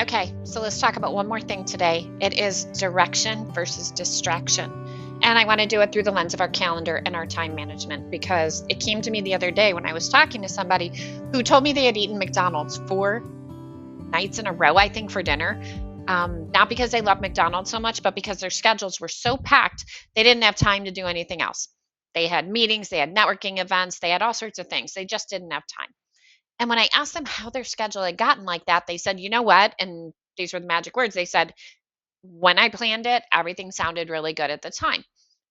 Okay, so let's talk about one more thing today. It is direction versus distraction. And I want to do it through the lens of our calendar and our time management because it came to me the other day when I was talking to somebody who told me they had eaten McDonald's 4 nights in a row, I think, for dinner. Not because they love McDonald's so much, but because their schedules were so packed, they didn't have time to do anything else. They had meetings, they had networking events, they had all sorts of things. They just didn't have time. And when I asked them how their schedule had gotten like that, they said, "You know what?" And these were the magic words. They said, "When I planned it, everything sounded really good at the time."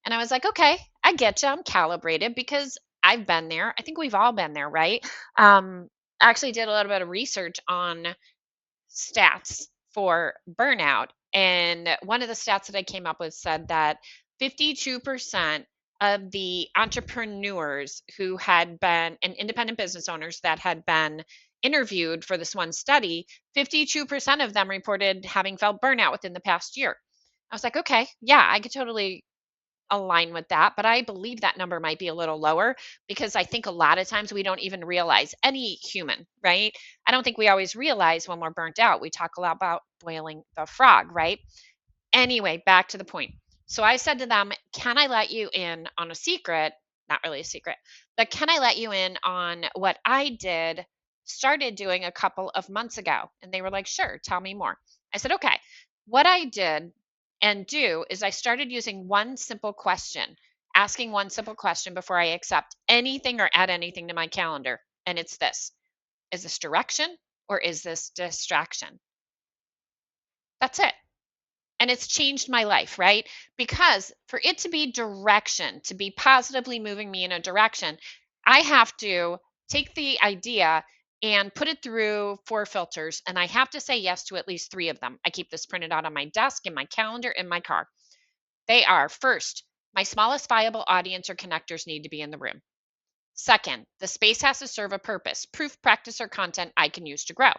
And I was like, "Okay, I get you. I'm calibrated because I've been there. I think we've all been there, right?" I actually did a little bit of research on stats for burnout. And one of the stats that I came up with said that 52% of the entrepreneurs who had been and independent business owners that had been interviewed for this one study, 52% of them reported having felt burnout within the past year. I was like, okay, yeah, I could totally align with that, but I believe that number might be a little lower because I think a lot of times we don't even realize any human, right? I don't think we always realize when we're burnt out. We talk a lot about boiling the frog, right? Anyway, back to the point. So I said to them, "Can I let you in on a secret?" Not really a secret, but can I let you in on what I started doing a couple of months ago? And they were like, "Sure, tell me more." I said, "Okay. What I did and do is I started using one simple question, asking one simple question before I accept anything or add anything to my calendar. And it's this: is this direction or is this distraction?" That's it. And it's changed my life, right? Because for it to be direction, to be positively moving me in a direction, I have to take the idea and put it through 4 filters. And I have to say yes to at least 3 of them. I keep this printed out on my desk, in my calendar, in my car. They are: first, my smallest viable audience or connectors need to be in the room. Second, the space has to serve a purpose, proof, practice, or content I can use to grow.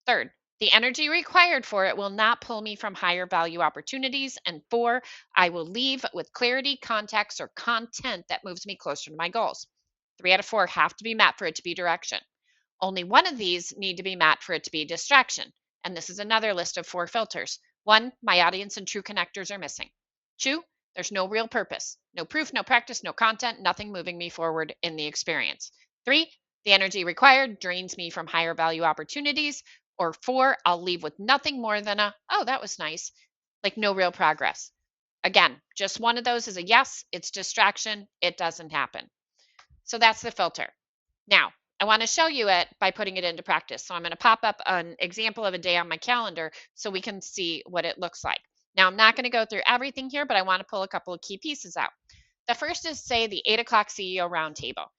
Third, the energy required for it will not pull me from higher value opportunities. And four, I will leave with clarity, context, or content that moves me closer to my goals. 3 out of 4 have to be met for it to be direction. Only one of these need to be met for it to be distraction. And this is another list of 4 filters. 1, my audience and true connectors are missing. 2, there's no real purpose, no proof, no practice, no content, nothing moving me forward in the experience. 3, the energy required drains me from higher value opportunities. Or 4, I'll leave with nothing more than "oh, that was nice," like no real progress. Again, just one of those is a yes, it's distraction, it doesn't happen. So that's the filter. Now, I want to show you it by putting it into practice. So I'm going to pop up an example of a day on my calendar so we can see what it looks like. Now, I'm not going to go through everything here, but I want to pull a couple of key pieces out. The first is, say, the 8 o'clock CEO roundtable.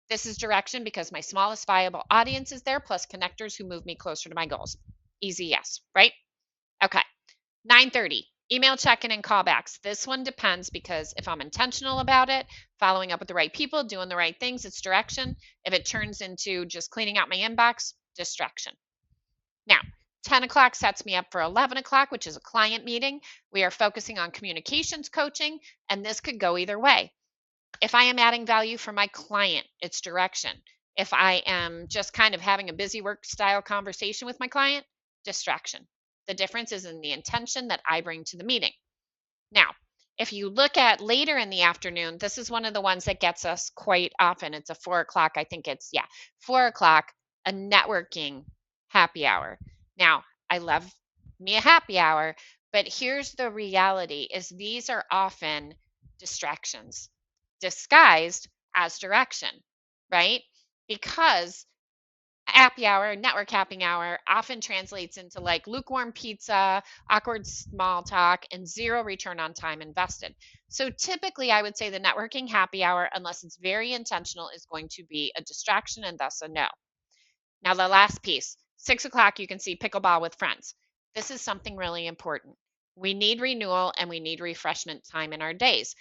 This is direction because my smallest viable audience is there, plus connectors who move me closer to my goals. Easy yes, right? Okay. 9:30, email check-in and callbacks. This one depends because if I'm intentional about it, following up with the right people, doing the right things, it's direction. If it turns into just cleaning out my inbox, distraction. Now, 10 o'clock sets me up for 11 o'clock, which is a client meeting. We are focusing on communications coaching, and this could go either way. If I am adding value for my client, it's direction. If I am just kind of having a busy work style conversation with my client, distraction. The difference is in the intention that I bring to the meeting. Now, if you look at later in the afternoon, this is one of the ones that gets us quite often. It's a 4 o'clock, I think it's, yeah, 4 o'clock, a networking happy hour. Now, I love me a happy hour, but here's the reality is these are often distractions disguised as direction, right? Because happy hour, network happy hour often translates into like lukewarm pizza, awkward small talk, and zero return on time invested. So typically, I would say the networking happy hour, unless it's very intentional, is going to be a distraction and thus a no. Now, the last piece, 6 o'clock, you can see pickleball with friends. This is something really important. We need renewal and we need refreshment time in our days.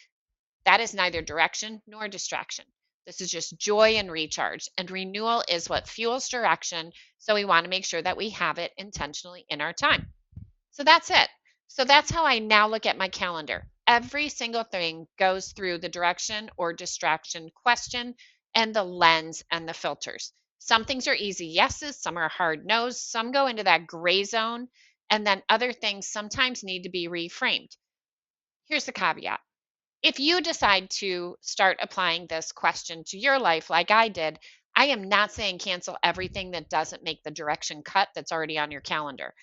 That is neither direction nor distraction. This is just joy and recharge. And renewal is what fuels direction. So we want to make sure that we have it intentionally in our time. So that's it. So that's how I now look at my calendar. Every single thing goes through the direction or distraction question and the lens and the filters. Some things are easy yeses, some are hard nos, some go into that gray zone. And then other things sometimes need to be reframed. Here's the caveat. If you decide to start applying this question to your life like I did, I am not saying cancel everything that doesn't make the direction cut that's already on your calendar.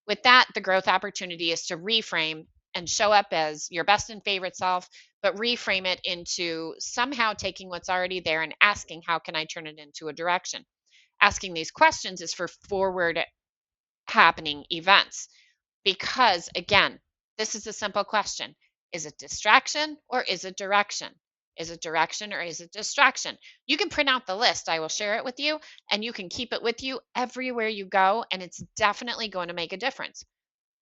With that, the growth opportunity is to reframe and show up as your best and favorite self, but reframe it into somehow taking what's already there and asking, how can I turn it into a direction? Asking these questions is for forward happening events. Because again, this is a simple question. Is it distraction or is it direction? Is it direction or is it distraction? You can print out the list. I will share it with you and you can keep it with you everywhere you go. And it's definitely going to make a difference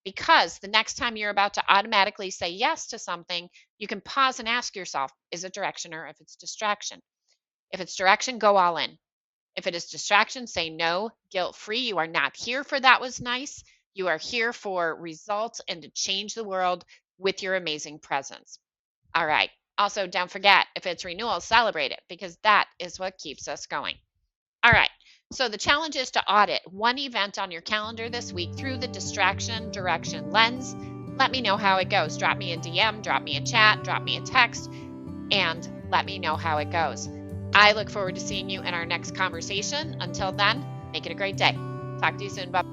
because the next time you're about to automatically say yes to something, you can pause and ask yourself, is it direction or if it's distraction? If it's direction, go all in. If it is distraction, say no, guilt free. You are not here for that was nice. You are here for results and to change the world with your amazing presence. All right. Also, don't forget if it's renewal, celebrate it because that is what keeps us going. All right. So the challenge is to audit one event on your calendar this week through the distraction direction lens. Let me know how it goes. Drop me a DM, drop me a chat, drop me a text, and let me know how it goes. I look forward to seeing you in our next conversation. Until then, make it a great day. Talk to you soon. Bye.